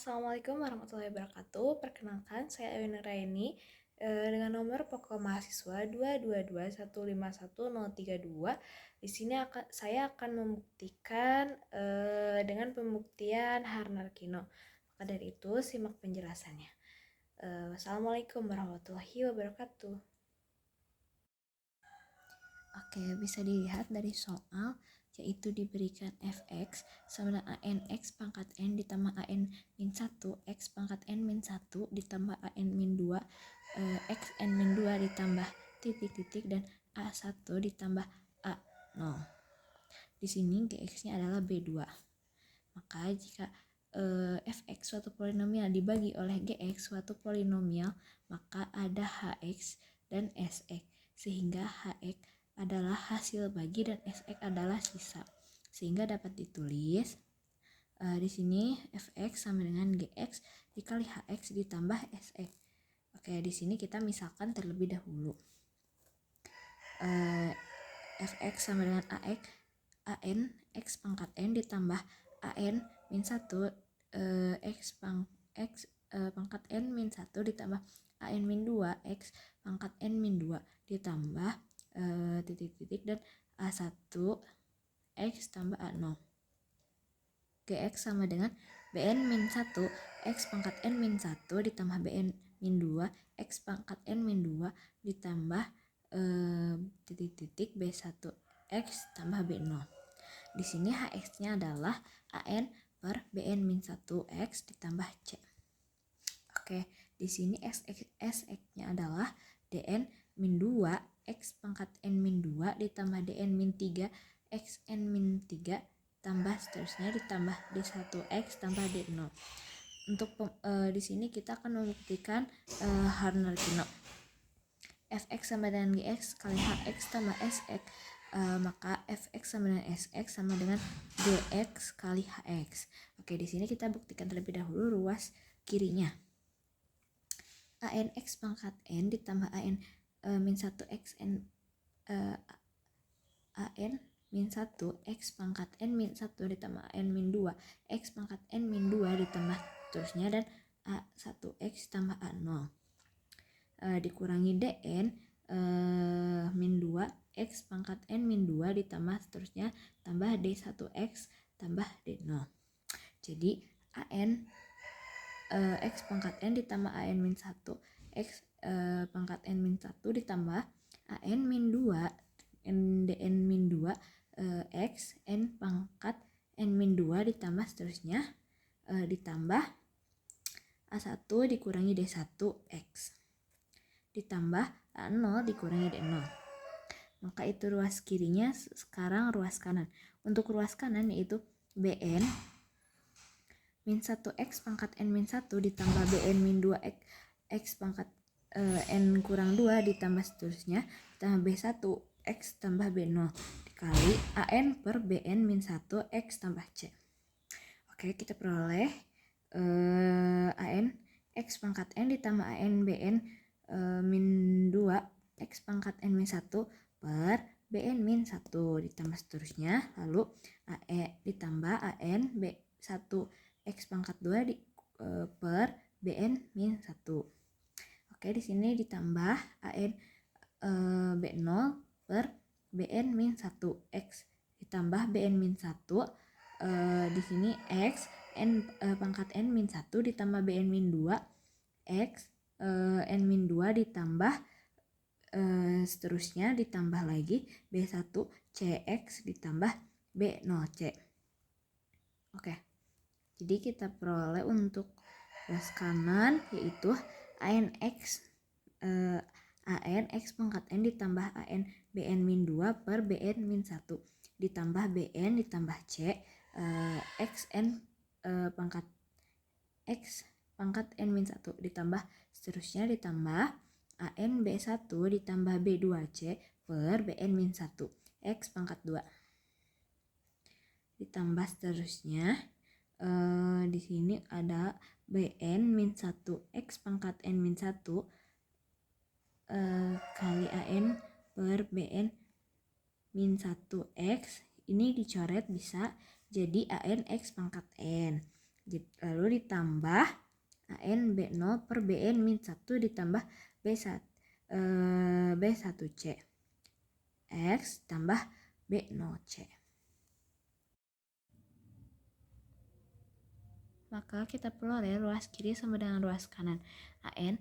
Assalamualaikum warahmatullahi wabarakatuh. Perkenalkan, saya Ewin Raini dengan nomor pokok mahasiswa 222151032. Di sini saya akan membuktikan dengan pembuktian Harnarkino. Maka dari itu, simak penjelasannya. Wassalamualaikum warahmatullahi wabarakatuh. Oke, bisa dilihat dari soal, yaitu diberikan fx sama dengan anx pangkat n ditambah an min 1, x pangkat n min 1 ditambah an min 2, x n min 2 ditambah titik-titik, dan a1 ditambah a0. Di sini gx-nya adalah b2. Maka jika fx suatu polinomial dibagi oleh gx suatu polinomial, maka ada hx dan sx, sehingga hx adalah hasil bagi dan sx adalah sisa, sehingga dapat ditulis di sini fx sama dengan gx dikali hx ditambah sx. Oke, di sini kita misalkan terlebih dahulu. Fx sama dengan an x pangkat n ditambah an min 1 x pangkat n min 1 ditambah an min 2 x pangkat n min 2 ditambah titik-titik dan a1 x tambah a0. Gx sama dengan bn min 1 x pangkat n min 1 ditambah bn min 2 x pangkat n min 2 ditambah titik-titik b1 x tambah b0. Di sini hx-nya adalah an per bn min 1 x ditambah c. Oke, di sini sx-nya adalah dn min 2 x pangkat n min 2 ditambah dn min 3 x n min 3 tambah seterusnya ditambah d1 x tambah d0. Untuk di sini kita akan membuktikan Harnarkino. Fx sama dengan gx kali hx tambah sx, maka fx sama dengan sx sama dengan gx kali hx. Oke, di sini kita buktikan terlebih dahulu ruas kirinya. An x pangkat n ditambah an min 1 x n an min 1 x pangkat n min 1 ditambah an min 2 x pangkat n min 2 ditambah terusnya dan a1 x tambah a0 dikurangi dn min 2 x pangkat n min 2 ditambah seterusnya tambah d1 x tambah d0. Jadi an x pangkat n ditambah an min 1 x pangkat n min 1 ditambah an min 2 dn min 2 x n pangkat n min 2 ditambah seterusnya ditambah a1 dikurangi d1 x ditambah a0 dikurangi d0. Maka itu ruas kirinya. Sekarang ruas kanan. Untuk ruas kanan yaitu bn min 1 x pangkat n min 1 ditambah bn min 2 x pangkat n kurang 2 ditambah seterusnya ditambah b1 x tambah b0 dikali an per bn min 1 x tambah c. Oke, kita peroleh an x pangkat n ditambah an bn min 2 x pangkat n min 1 per bn min 1 ditambah seterusnya, lalu ditambah an b1 x pangkat 2 per bn min 1. Oke, di sini ditambah an b0 per bn min 1 x ditambah bn min 1 di sini x n pangkat n min 1 ditambah bn min 2 x n min 2 ditambah seterusnya ditambah lagi b1 cx ditambah b0 c. Oke, jadi kita peroleh untuk ruas kanan yaitu an x pangkat n ditambah an bn min 2 per bn min 1 ditambah bn ditambah c xn pangkat x pangkat n min 1 ditambah seterusnya ditambah an b1 ditambah b2c per bn min 1 x pangkat 2 ditambah seterusnya di sini ada bn min 1 x pangkat n min 1 kali an per bn min 1 x. Ini dicoret bisa jadi an x pangkat n Lalu ditambah AN B0 per BN min 1 ditambah B1C X tambah B0C. Maka kita peroleh ruas kiri sama dengan ruas kanan. AN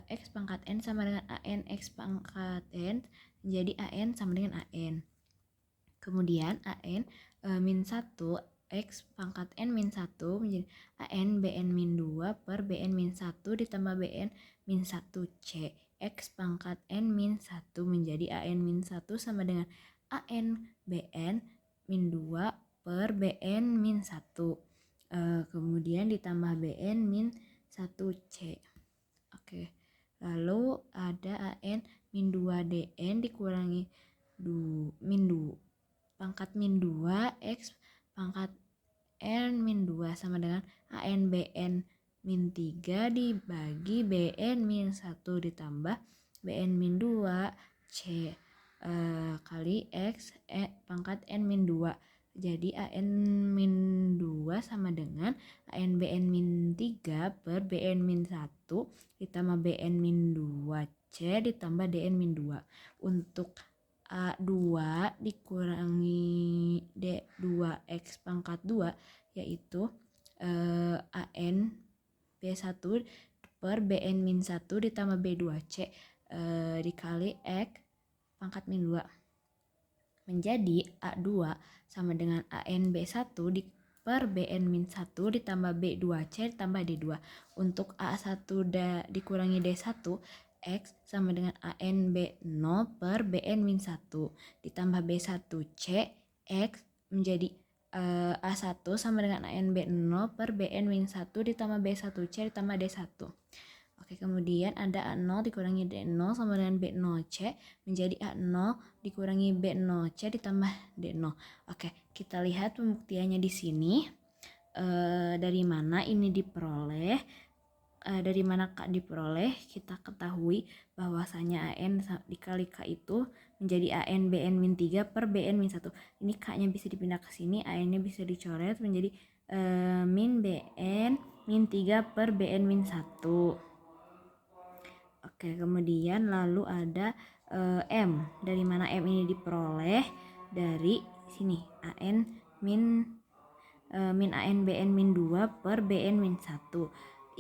X pangkat N sama dengan AN X pangkat N, jadi AN sama dengan AN. Kemudian AN min 1 X pangkat N min 1 menjadi AN BN min 2 per BN min 1 ditambah BN min 1C X pangkat N min 1 menjadi AN min 1 sama dengan AN BN min 2 per BN min 1. Kemudian ditambah BN min 1C. Oke. Lalu ada AN min 2 DN dikurangi min 2 pangkat min 2 X pangkat N min 2 sama dengan AN BN min 3 dibagi BN min 1 ditambah BN min 2 C kali X pangkat N min 2. Jadi AN min 2 sama dengan AN BN min 3 per BN min 1 ditambah BN min 2C ditambah DN min 2. Untuk A2 dikurangi D2X pangkat 2 yaitu AN B1 per BN min 1 ditambah B2C dikali X pangkat min 2 menjadi A2 sama dengan AN B1 per BN min 1 ditambah B2C ditambah D2. Untuk A1 dikurangi D1 X sama dengan AN B0 per BN min 1 ditambah B1C X menjadi A1 sama dengan AN B0 per BN min 1 ditambah B1C ditambah D1. Oke, kemudian ada A0 dikurangi D0 sama dengan B0C menjadi A0 dikurangi B0C ditambah D0. Oke, kita lihat pembuktiannya di sini. Dari mana ini diperoleh? Dari mana K diperoleh? Kita ketahui bahwasanya AN dikali K itu menjadi AN BN min 3 per BN min 1. Ini K-nya bisa dipindah ke sini, AN-nya bisa dicoret menjadi min BN min 3 per BN min 1. Oke, kemudian lalu ada M. Dari mana M ini diperoleh? Dari sini, AN min AN BN min 2 per BN min 1.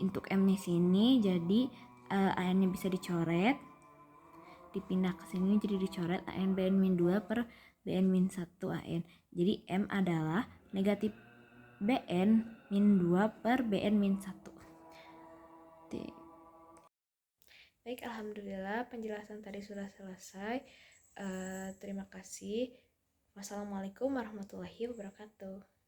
Untuk M nya sini jadi AN nya bisa dicoret, dipindah ke sini jadi dicoret AN BN min 2 per BN min 1 AN. Jadi M adalah negatif BN min 2 per BN min 1. Baik, alhamdulillah penjelasan tadi sudah selesai. Terima kasih. Wassalamualaikum warahmatullahi wabarakatuh.